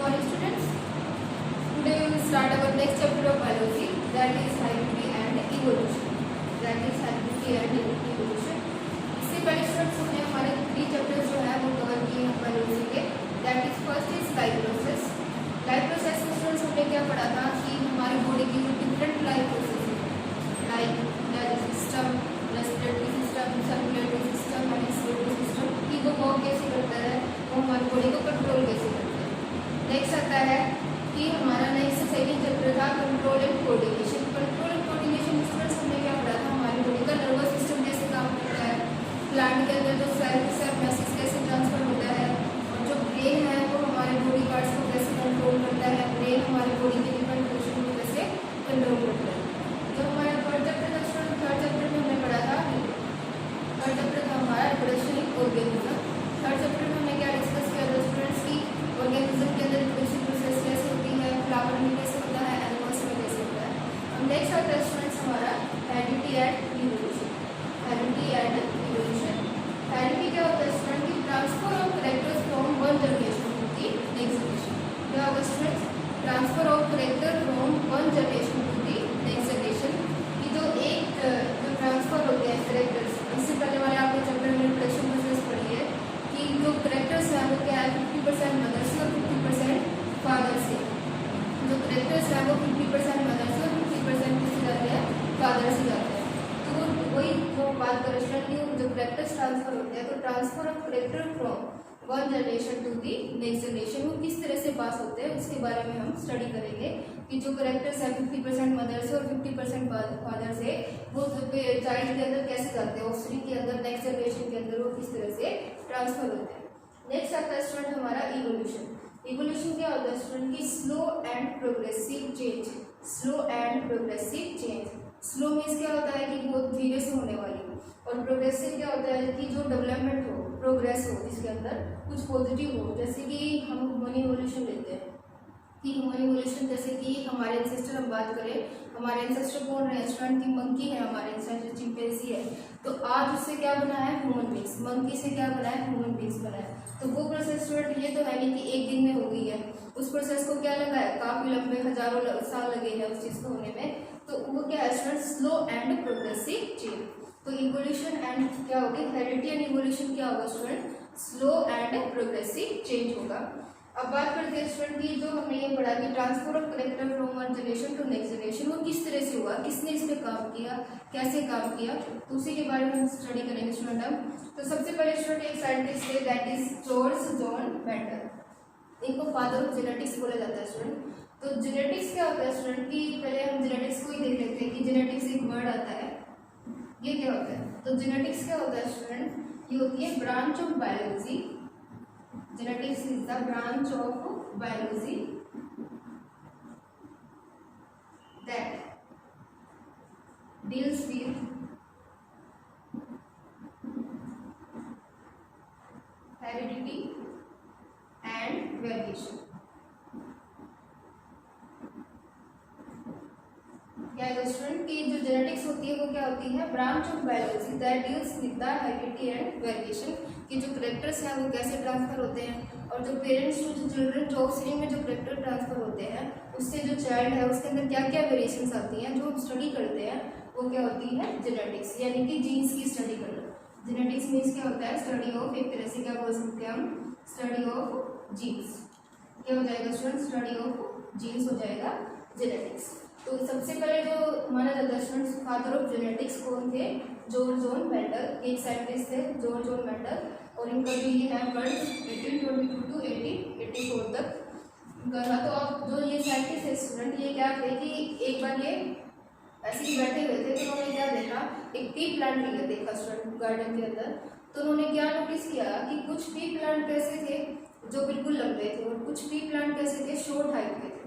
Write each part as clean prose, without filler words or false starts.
morning students. Today we will start our next chapter of biology, that is hybridity and evolution. इससे पहले students हमने हमारे 3 chapters जो है वो कवर किए हैं बायोलॉजी के. That is first is life process. Life process में स्टूडेंट्स हमने क्या पढ़ा था कि हमारी बॉडी की जो डिफरेंट लाइफ प्रोसेस है like digestive system, respiratory system, circulatory system and excretory system की वो वर्क कैसे करता है, वो हमारी बॉडी को कंट्रोल कैसे करता है. नेक्स्ट आता है कि हमारा नेक्स्ट सेकंड चैप्टर था control and coordination. Control and coordination students हमने क्या पढ़ा था, हमारी बॉडी का नर्वस सिस्टम कैसे काम करता है, प्लांट के अंदर जो सेल मैसेज कैसे ट्रांसफर होता है, और जो ब्रेन है वो हमारे बॉडी पार्ट्स को कैसे कंट्रोल करता है, ब्रेन हमारी बॉडी के डिफरेंट फंक्शन को कैसे कंट्रोल करता है. जो हमारा थर्ड चैप्टर था स्टूडेंट, थर्ड चैप्टर में हमने पढ़ा था, थर्ड चैप्टर था हमारा reproduction in organism. Third chapter में हमने क्या डिस्कस किया था स्टूडेंट्स की ऑर्गेनिज्म के अंदर रिप्रोडक्शन प्रोसेस कैसे होती है, फ्लावर में कैसे होता है, एनिमल्स में कैसे होता है. अब नेक्स्ट आता है स्टूडेंट्स हमारा heredity and evolution. Heredity and evolution. Heredity क्या होता है स्टूडेंट की transfer of characters from one generation to the next generation. क्या होगा students, transfer of character from one generation to the next generation की जो ट्रांसफर होते हैं कैरेक्टर्स. इससे पहले वाले आपने चैप्टर में रिप्रोडक्शन प्रोसेस पढ़ी है कि जो कैरेक्टर्स हैं वो क्या है 50% मदर से और 50% फादर से. जो कैरेक्टर्स हैं वो 50% मदर से और 50% किससे जाते हैं, फादर से जाते हैं. तो वही जो बात कर रहे हैं कि जो कैरेक्टर्स ट्रांसफर होते हैं, तो transfer of character from one generation to the next generation वो किस तरह से पास होते हैं उसके बारे में हम स्टडी करेंगे कि जो कैरेक्टर्स है 50% मदर से और 50% फादर से वो चाइल्ड के अंदर कैसे जाते हैं, ऑफस्प्रिंग के अंदर नेक्स्ट जनरेशन के अंदर वो किस तरह से ट्रांसफर होते हैं. नेक्स्ट आता है स्टूडेंट हमारा इवोल्यूशन. इवोल्यूशन क्या होता है स्टूडेंट की slow and progressive change. Slow and progressive change. Slow means क्या होता है कि बहुत धीरे से होने वाली, और प्रोग्रेसिव क्या होता है कि जो डेवलपमेंट हो, प्रोग्रेस हो, जिसके अंदर कुछ पॉजिटिव हो. जैसे कि हम ह्यूमन इवोल्यूशन लेते हैं कि ह्यूमन इवोल्यूशन जैसे कि हमारे एंसेस्टर हम बात करें, हमारे एंसेस्टर कौन है स्टूडेंट की मंकी है, हमारे एंसेस्टर चिंपैंजी है. तो आज उससे क्या बना है, ह्यूमन बींग्स. मंकी से क्या बना है, ह्यूमन बींग्स बना है. तो वो प्रोसेस स्टूडेंट ये तो है नहीं कि एक दिन में हो गई है. उस प्रोसेस को क्या लगा है, काफी लंबे हजारों साल लगे हैं उस चीज को होने में. तो वो क्या है student, slow and progressive change. तो इवोल्यूशन एंड क्या होगी, हेरिडिटी एंड इवोल्यूशन क्या होगा student, slow and progressive change होगा. अब बात करते हैं स्टूडेंट की जो हमने ये पढ़ा कि transfer of character from one generation to next generation वो किस तरह से हुआ, किसने इस पे काम किया, कैसे काम किया, तो उसी के बारे में हम स्टडी करेंगे स्टूडेंट. हम तो सबसे पहले स्टूडेंट एक साइंटिस्ट थे that is George John Mendel. इनको फादर ऑफ जेनेटिक्स बोला जाता है स्टूडेंट. तो जेनेटिक्स क्या होता है स्टूडेंट की, पहले हम जेनेटिक्स को ही देख लेते हैं कि जेनेटिक्स एक वर्ड आता है, ये क्या होता है. तो जेनेटिक्स क्या होता है स्टूडेंट, ये होती है branch of biology. Genetics is the branch of biology that deals with heredity and variation. क्या है स्टूडेंट की जो जेनेटिक्स होती है वो क्या होती है, branch of biology that deals with the heredity and variation कि जो कैरेक्टर्स हैं वो कैसे ट्रांसफर होते हैं, और जो पेरेंट्स टू जो चिल्ड्रन जो ऑफस्प्रिंग में जो कैरेक्टर ट्रांसफर होते हैं उससे जो चाइल्ड है उसके अंदर क्या क्या वेरिएशंस आती हैं, जो हम स्टडी करते हैं वो क्या होती है जेनेटिक्स, यानी कि जीन्स की स्टडी करना. जेनेटिक्स मीन्स क्या होता है, स्टडी ऑफ, एक तरह से क्या बोल सकते हैं हम, स्टडी ऑफ जीन्स. क्या हो जाएगा स्टूडेंट, स्टडी ऑफ जीन्स हो जाएगा जेनेटिक्स. तो सबसे पहले जो माना जाता है स्टूडेंट्स फादर ऑफ जेनेटिक्स कौन थे, जॉर्ज जॉन मेंडल. एक साइंटिस्ट थे जॉर्ज जॉन मेंडल, और इनका जो ये है वर्ड 1822 टू 1884 तक कहा. तो अब जो ये साइंटिस्ट है स्टूडेंट ये क्या थे कि एक बार ये ऐसे ही बैठे हुए थे, तो उन्होंने क्या देखा, एक पी प्लांट देखा स्टूडेंट गार्डन के अंदर. तो उन्होंने क्या नोटिस किया कि कुछ पी प्लांट कैसे थे जो बिल्कुल लंबे थे, और कुछ पी प्लांट कैसे थे शॉर्ट हाइट के थे.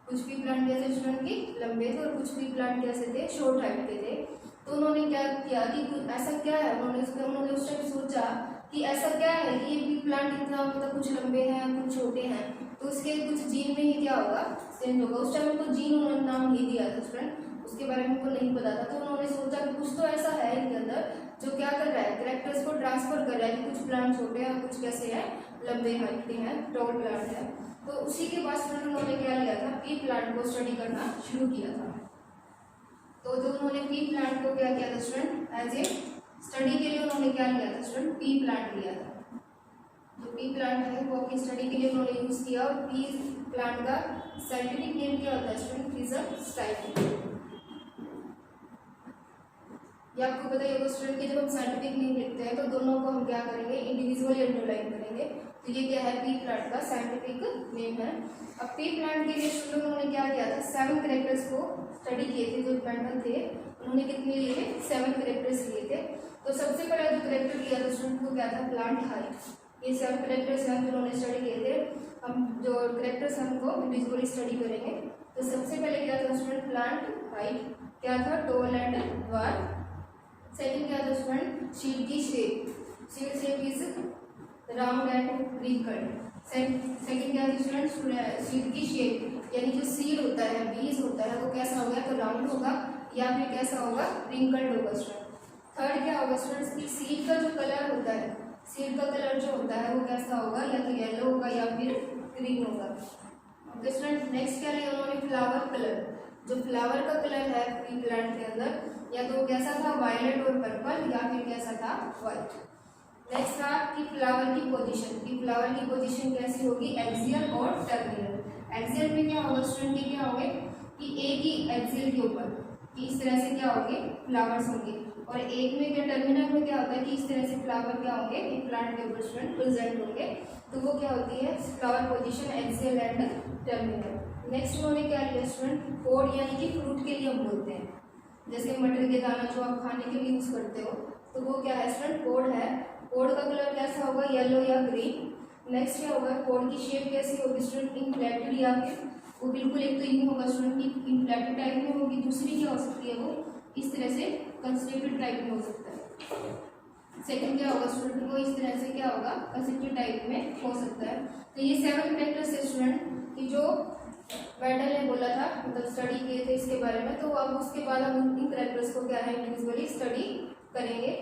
कुछ पी प्लांट कैसे स्टूडेंट की लंबे थे और कुछ पी प्लांट कैसे थे शॉर्ट हाइट के थे. तो उन्होंने क्या किया कि ऐसा क्या है, उन्होंने उस टाइम सोचा कि ऐसा क्या है कि ये पी प्लांट इतना मतलब कुछ लंबे हैं कुछ छोटे हैं, तो उसके कुछ जीन में ही क्या होगा, चेंज होगा. उस टाइम उनको जीन उन्होंने नाम नहीं दिया था स्टूडेंट, उसके बारे में उनको नहीं पता था. तो उन्होंने सोचा कि कुछ तो ऐसा है इनके अंदर जो क्या कर रहा है, कैरेक्टर्स को ट्रांसफर कर रहा है कि कुछ प्लांट छोटे हैं कुछ कैसे है लंबे हाइट के हैं, टॉल प्लांट है. तो उसी के बाद स्टूडेंट उन्होंने क्या लिया था, पी प्लांट को स्टडी करना शुरू किया था। तो जो उन्होंने पी प्लांट को क्या किया था स्टूडेंट, एज ए स्टडी के लिए उन्होंने क्या लिया था स्टूडेंट, पी प्लांट लिया था। जो पी प्लांट है वो अपनी स्टडी के लिए उन्होंने यूज किया। और पी प्लांट का साइंटिफिक नेम क्या होता है स्टूडेंट, क्रिसमस्टाइप। ये आपको पता ही होगा स्टूडेंट कि जब हम साइंटिफिक नेम लिखते हैं तो दोनों को हम क्या करेंगे, इंडिविजुअली अंडरलाइन करेंगे। तो ये क्या है, पी प्लांट का साइंटिफिक नेम है। अब पी प्लांट के लिए स्टूडेंट उन्होंने क्या किया था, 7 कैरेक्टर्स को स्टडी किए थे। जो पैटर्न थे उन्होंने कितने लिए थे, 7 कैरेक्टर्स लिए थे। तो सबसे पहला जो कैरेक्टर लिया था स्टूडेंट वो क्या था, प्लांट हाइट। ये 7 कैरेक्टर्स हैं जो उन्होंने स्टडी किए थे। हम जो कैरेक्टर्स हैं उनको इंडिविजुअली स्टडी करेंगे। तो सबसे पहले क्या था स्टूडेंट, प्लांट हाइट क्या था, टॉल एंड ड्वार्फ। सेकंड क्या था स्टूडेंट, सीड की shape, seed shape is round and wrinkled. Second क्या थी स्टूडेंट, सीड की शेप, यानी जो सीड होता है, बीज होता है, वो कैसा होगा, तो राउंड होगा या फिर कैसा होगा, रिंकल्ड होगा स्टूडेंट। थर्ड क्या होगा स्टूडेंट, सीड का जो कलर होता है, सीड का कलर जो होता है वो कैसा होगा, या तो येलो होगा या फिर ग्रीन होगा। ओके स्टूडेंट, नेक्स्ट क्या लिया उन्होंने, फ्लावर कलर। जो फ्लावर का कलर है पी प्लांट के अंदर, या तो कैसा था, वायलेट और पर्पल, या फिर कैसा था, व्हाइट। नेक्स्ट था कि फ्लावर की पोजीशन, कि फ्लावर की पोजीशन कैसी होगी, एक्सियल और टर्मिनल। एक्सियल में क्या होगा स्टूडेंट, के क्या होंगे कि एक ही एक्सियल के ऊपर कि इस तरह से क्या होंगे, फ्लावर्स होंगे। और एक में क्या, टर्मिनल में क्या होता है कि इस तरह से फ्लावर क्या होंगे, एक प्लांट के ऊपर स्टूडेंट प्रेजेंट होंगे। तो वो क्या होती है, flower position axial and terminal. Next उन्होंने क्या लिया स्टूडेंट, पोड, यानी कि फ्रूट के लिए हम बोलते हैं, जैसे मटर के दाना जो आप खाने के लिए यूज करते हो, तो वो क्या है स्टूडेंट, पोड है। पोड का कलर कैसा होगा, येलो या ग्रीन। नेक्स्ट क्या होगा, पोड की शेप कैसी होगी स्टूडेंट, इनफ्लेटेड, या फिर वो बिल्कुल एक तो ये होगा स्टूडेंट की इनफ्लेटेड टाइप में होगी, दूसरी क्या हो सकती है, वो इस तरह से कंस्ट्रिक्टेड टाइप में हो सकता है। सेकंड क्या होगा स्टूडेंट, वो इस तरह से क्या होगा, कंस्ट्रिक्टेड टाइप में हो सकता है। तो ये 7 कैरेक्टर्स है स्टूडेंट कि जो मेंडल ने बोला था, मतलब स्टडी किए थे इसके बारे में। तो अब उसके बाद हम इन कैरेक्टर्स को क्या है, इंडिविजुअली स्टडी करेंगे।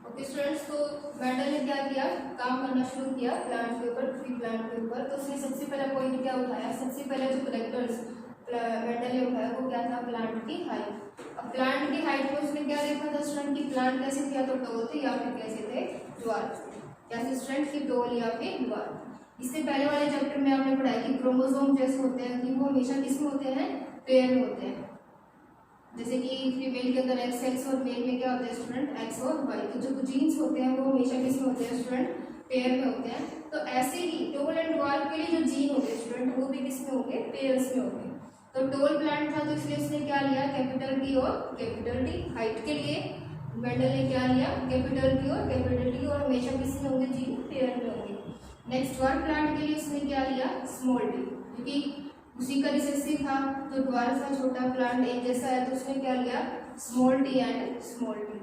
ओके स्टूडेंट्स, तो मेंडल ने क्या किया, काम करना शुरू किया प्लांट के ऊपर, ट्री प्लांट के ऊपर। तो उसने सबसे पहला पॉइंट क्या उठाया, सबसे पहले जो कैरेक्टर्स मेंडल ने उठाया वो क्या था, प्लांट की हाइट। अब प्लांट की हाइट में उसने क्या देखा था स्टूडेंट की प्लांट कैसे थे, या तो टॉल थे या फिर कैसे थे, ड्वार्फ। कैसे स्टूडेंट की टॉल या फिर ड्वार्फ। इससे पहले वाले चैप्टर में आपने पढ़ा कि क्रोमोसोम जैसे होते हैं कि वो हमेशा किसमें होते हैं, पेयर में होते हैं। जैसे कि फीमेल के अंदर XX और मेल में क्या होता है स्टूडेंट, X और Y। तो जो जीन्स होते हैं वो हमेशा किसमें होते हैं स्टूडेंट, पेयर में होते हैं। तो ऐसे ही टॉल एंड ड्वार्फ के लिए जो जीन होते हैं स्टूडेंट वो भी किसमें होंगे, पेयर्स में होंगे। तो टॉल प्लांट था तो इसलिए उसने क्या लिया, कैपिटल T और कैपिटल T। हाइट के लिए मेंडल ने क्या लिया, कैपिटल T और कैपिटल T, और हमेशा किसमें होंगे, जीन पेयर में होंगे। नेक्स्ट ड्वार्फ प्लांट के लिए उसने क्या लिया, स्मॉल टी, क्योंकि उसी का रिसेसिव था। तो ड्वार्फ था छोटा, प्लांट एक जैसा है, तो उसने क्या लिया, small T and small T.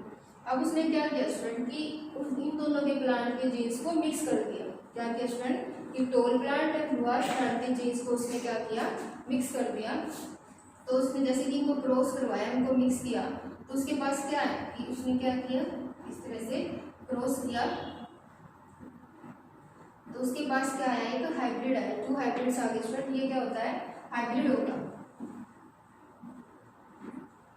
अब उसने क्या किया स्टूडेंट कि इन दोनों के प्लांट के जीन्स को मिक्स कर दिया। क्या किया स्टूडेंट कि tall plant and dwarf plant के जीन्स को उसने क्या किया, मिक्स कर दिया। तो उसने जैसे कि इनको क्रॉस करवाया, इनको मिक्स किया, तो उसके पास क्या है कि उसने क्या किया, इस तरह से क्रॉस किया, तो उसके पास क्या आया, एक हाइब्रिड है। 2 हाइब्रिड्स आ गए स्टूडेंट। ये क्या होता है, हाइब्रिड होगा।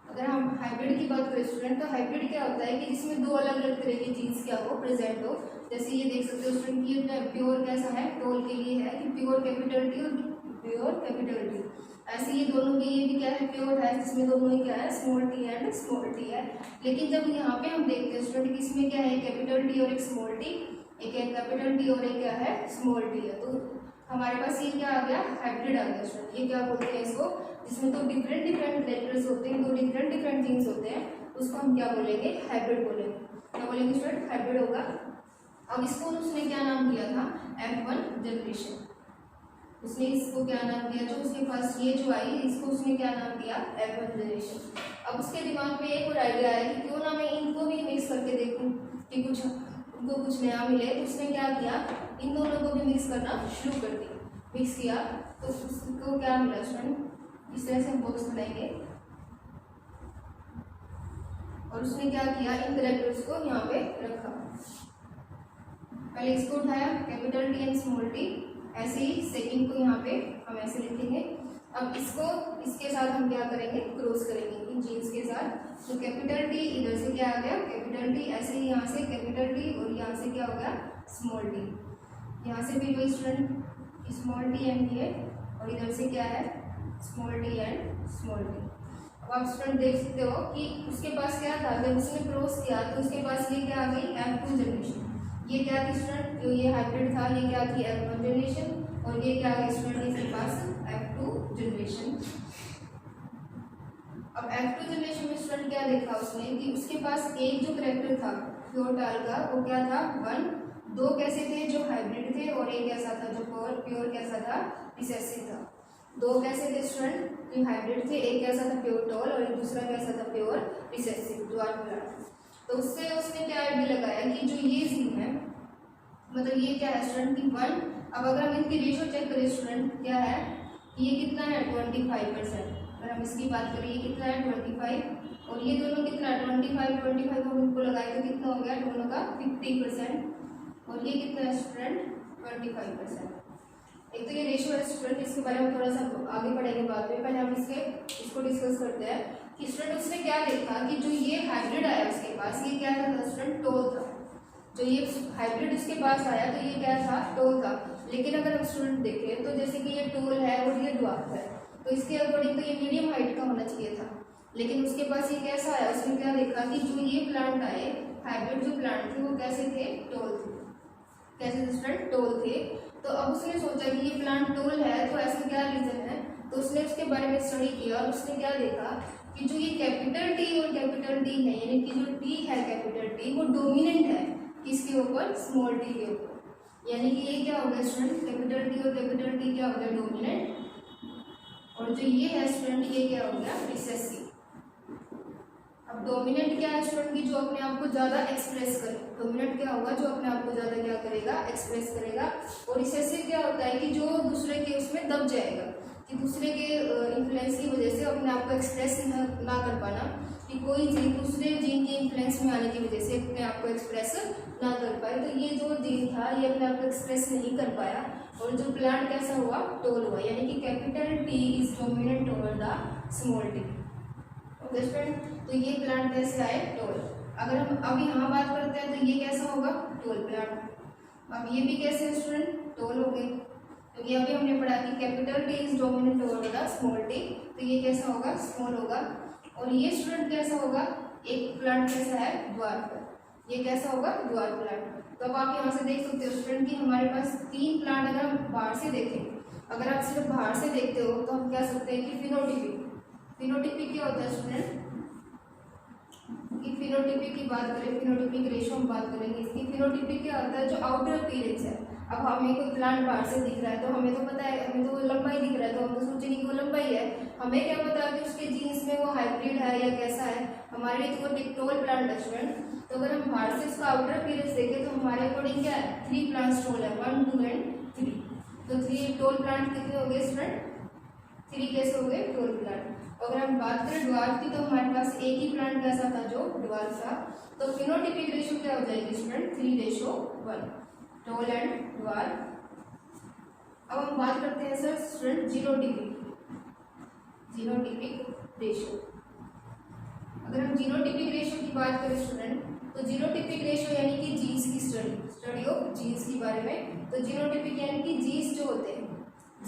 अगर हम हाइब्रिड की बात करें स्टूडेंट, तो हाइब्रिड क्या होता है कि जिसमें 2 अलग अलग तरह के जीन्स क्या हो, प्रेजेंट हो। जैसे ये देख सकते हो स्टूडेंट की प्योर कैसा है, टॉल के लिए है कि प्योर कैपिटल T और प्योर कैपिटल T। ऐसे ये दोनों के लिए भी क्या है, प्योर है, जिसमें दोनों ही क्या है, small t and small t है। लेकिन जब यहाँ पे हम देखते हैं स्टूडेंट कि इसमें क्या है, कैपिटल T और एक स्मॉल t, एक है कैपिटल T और एक क्या है, स्मॉल t है। तो हमारे पास ये क्या आ गया, हाइब्रिड आ गया स्टूडेंट। ये क्या बोलते हैं इसको, जिसमें तो डिफरेंट कैरेक्टर्स होते हैं, 2 डिफरेंट थिंग्स होते हैं, उसको हम क्या बोलेंगे, हाइब्रिड बोलेंगे। क्या बोलेंगे स्टूडेंट, हाइब्रिड होगा। अब इसको उसने क्या नाम दिया था, F1 जनरेशन। उसने इसको क्या नाम दिया, जो उसके पास ये जो आई इसको उसने क्या नाम दिया, F1 जनरेशन। अब उसके दिमाग में एक और आइडिया आया कि क्यों ना मैं इनको भी मिक्स करके देखूं कि कुछ उनको कुछ नया मिले। तो उसने क्या किया, इन दोनों को भी मिक्स करना शुरू कर दिया। मिक्स किया तो उसको क्या मिला स्टूडेंट, इस तरह से हम बॉक्स बनाएंगे, और उसने क्या किया, इन कैरेक्टर्स को यहाँ पे रखा। पहले इसको उठाया capital T and small T, ऐसे ही सेकंड को यहाँ पे हम ऐसे लिखेंगे। अब इसको इसके साथ हम क्या करेंगे, क्रॉस करेंगे इन जीन्स के साथ। तो कैपिटल टी इधर से क्या आ गया कैपिटल टी, ऐसे ही यहाँ से कैपिटल टी और यहाँ से क्या हो गया स्मॉल टी। यहाँ से भी वही student small T and T है और इधर से क्या है small T and small T. अब आप स्टूडेंट देख सकते हो कि उसके पास क्या था, जब उसने क्रॉस किया तो उसके पास ये क्या आ गई F2 जनरेशन। ये क्या थी स्टूडेंट, जो ये हाइब्रिड था ये क्या थी F1 जनरेशन और ये क्या आ गई स्टूडेंट इसके पास F2 जनरेशन। अब F2 जनरेशन में स्टूडेंट क्या देखा उसने कि उसके पास एक जो करेक्टर था फ्लोरटाल का वो क्या था 1, दो कैसे थे जो हाइब्रिड थे और एक ऐसा था जो प्योर कैसा था रिसेसिव था। दो कैसे थे स्टूडेंट जो हाइब्रिड थे, एक कैसा था प्योर टॉल और एक दूसरा कैसा था प्योर रिसेसिव ड्वार्फ प्लांट। तो उससे उसने क्या आइडिया लगाया कि जो ये जीन है मतलब ये क्या है स्टूडेंट की 1। अब अगर हम इनकी रेशियो चेक करें स्टूडेंट क्या है ये कितना है 25%। अगर हम इसकी बात करें ये कितना है 25 और ये दोनों कितना है 25 हम इनको लगाए तो कितना हो गया दोनों का 50% और ये कितना है स्टूडेंट 25%। एक तो ये रेशियो है स्टूडेंट, इसके बारे में थोड़ा सा आगे बढ़ेंगे बाद में, पहले हम इसको डिस्कस करते हैं कि स्टूडेंट उसने क्या देखा कि जो ये हाइब्रिड आया उसके पास ये क्या था स्टूडेंट टोल था। जो ये हाइब्रिड उसके पास आया तो ये क्या था टोल था। लेकिन अगर हम स्टूडेंट देखें तो जैसे कि ये टोल है और ये ड्वार्फ है तो इसके अकॉर्डिंग तो ये मीडियम हाइट का होना चाहिए था। लेकिन उसके पास ये कैसा आया, उसने क्या देखा कि जो ये प्लांट आए हाइब्रिड जो प्लांट थे वो कैसे थे टोल थे। कैसे स्टूडेंट टोल थे। तो अब उसने सोचा कि ये प्लांट टोल है तो ऐसा क्या रीजन है, तो उसने उसके बारे में स्टडी किया और उसने क्या देखा कि जो ये कैपिटल टी और कैपिटल डी है यानी कि जो टी है कैपिटल टी वो डोमिनेंट है किसके ऊपर स्मॉल टी के ऊपर। यानी कि ये क्या हो गया स्टूडेंट कैपिटल टी और कैपिटल टी क्या हो गया डोमिनेंट और जो ये है स्टूडेंट ये क्या हो गया रिसेसिव। अब डोमिनेंट क्या है स्टूडेंट की जो अपने आप को ज्यादा एक्सप्रेस करे, डोमिनेंट क्या होगा जो अपने आप को ज्यादा क्या करेगा एक्सप्रेस करेगा। और रिसेसिव क्या होता है कि जो दूसरे के उसमें दब जाएगा कि दूसरे के इन्फ्लुएंस की वजह से अपने आप को एक्सप्रेस ना कर पाना, कि कोई जीन दूसरे जीन के इन्फ्लुएंस में आने की वजह से अपने आप को एक्सप्रेस ना कर पाए। तो ये जो जीन था ये अपने आप को एक्सप्रेस नहीं कर पाया और जो प्लांट कैसा हुआ टोल हुआ। यानी कि capital T is dominant over the small T. Okay student, तो ये प्लांट कैसे आए टोल। अगर हम अभी यहाँ बात करते हैं तो ये कैसा होगा टोल प्लांट। अब ये भी कैसे स्टूडेंट टोल हो गए क्योंकि अभी हमने पढ़ा कि capital T is dominant over the small T, तो ये कैसा होगा स्मॉल होगा। और ये स्टूडेंट कैसा होगा एक प्लांट कैसा है ड्वार्फ, ये कैसा होगा ड्वार्फ प्लांट। तो अब आप यहाँ से देख सकते हो स्टूडेंट कि हमारे पास 3 प्लांट अगर हम बाहर से देखें, अगर आप सिर्फ बाहर से देखते हो तो हम कह सकते हैं कि फिनोटिपिक। फिनोटिपिक क्या होता है स्टूडेंट कि फिनोटिपिक की बात करें, फिनोटिपिक रेशो हम बात करेंगे इसकी। फिनोटिपिक क्या होता है जो आउटर अपीयरेंस है। अब हमें कोई प्लांट बाहर से दिख रहा है तो हमें तो पता है, हमें तो लंबाई दिख रहा है तो हम तो सोचेंगे कि वो लंबाई है। हमें क्या पता कि उसके जीन्स में वो हाइब्रिड है या कैसा है, हमारे लिए तो वो टिकटोल प्लांट है स्टूडेंट। तो अगर हम बाहर से उसका आउटर अपीयरेंस देखें तो हमारे अकॉर्डिंग क्या है 3 प्लांट्स टोल है 1, 2 एंड 3। तो 3 टोल प्लांट कितने हो गए स्टूडेंट 3 कैसे हो गए टोल प्लांट। अगर हम बात करें ड्वार्फ की तो हमारे पास एक ही प्लांट कैसा था जो ड्वार्फ था। तो फिनोटिपिक रेशियो क्या हो जाएगी स्टूडेंट 3:1 टोल एंड ड्वार्फ। अब हम बात करते हैं सर स्टूडेंट जीनोटिपिक रेशियो। अगर हम जीनोटिपिक रेशियो की बात करें स्टूडेंट तो जीनोटिपिक रेशियो यानी कि जीन्स की स्टडी ऑफ जीन्स के बारे में। तो जीनोटिपिक यानी कि जीन्स जो होते हैं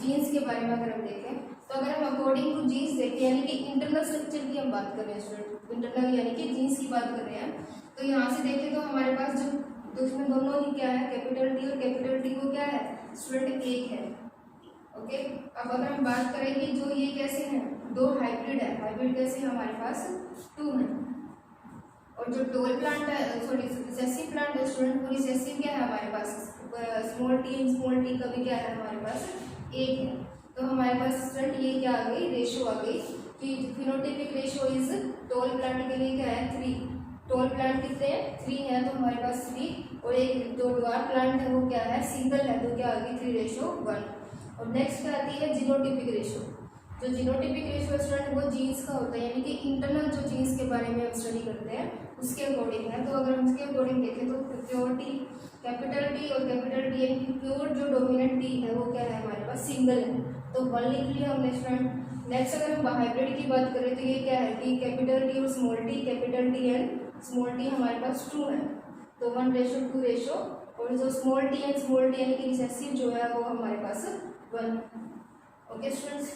जीन्स के बारे में अगर हम देखें तो अगर हम अकॉर्डिंग टू जीन्स देखें यानी कि इंटरनल स्ट्रक्चर की हम बात कर रहे हैं स्टूडेंट, इंटरनल यानी कि जीन्स की बात कर रहे हैं। तो यहाँ से देखें तो हमारे पास जो तो इसमें दोनों ही क्या है कैपिटल टी और कैपिटल टी वो क्या है स्टूडेंट एक है। ओके, अब अगर हम बात करें कि जो ये कैसे हैं 2 हाइब्रिड है, हाइब्रिड कैसे हमारे पास 2 है। और जो टोल प्लांट है सॉरी रिसेसिव प्लांट है स्टूडेंट वो रिसेसिव क्या है हमारे पास स्मॉल टी का भी क्या है हमारे पास 1 है। तो हमारे पास स्टूडेंट ये क्या आ गई रेशियो आ गई कि phenotypic ratio is tall plant के लिए क्या है 3। टोल प्लांट कितने हैं 3 है तो हमारे पास 3 और एक जो ड्वार्फ प्लांट है वो क्या है सिंगल है तो क्या आ गई 3:1। और नेक्स्ट क्या आती है जीनोटिपिक रेशियो। जो जीनोटिपिक रेशियो स्टूडेंट वो जीन्स का होता है यानी कि इंटरनल जो जीन्स के बारे में हम स्टडी करते हैं उसके अकॉर्डिंग है। तो अगर हम उसके अकॉर्डिंग देखें तो प्योर टी, कैपिटल टी और कैपिटल टी यानी कि प्योर जो डोमिनेंट टी है वो क्या है हमारे पास, सिंगल है। तो 1 लिख लिया हमने स्टूडेंट। नेक्स्ट अगर हम हाइब्रिड की बात करें तो ये क्या है कि कैपिटल टी और small T, capital T and small T हमारे पास 2 है, तो 1:2 रेशो। और जो small T and small T यानी कि रिसेसिव जो है वो हमारे पास 1। Okay students.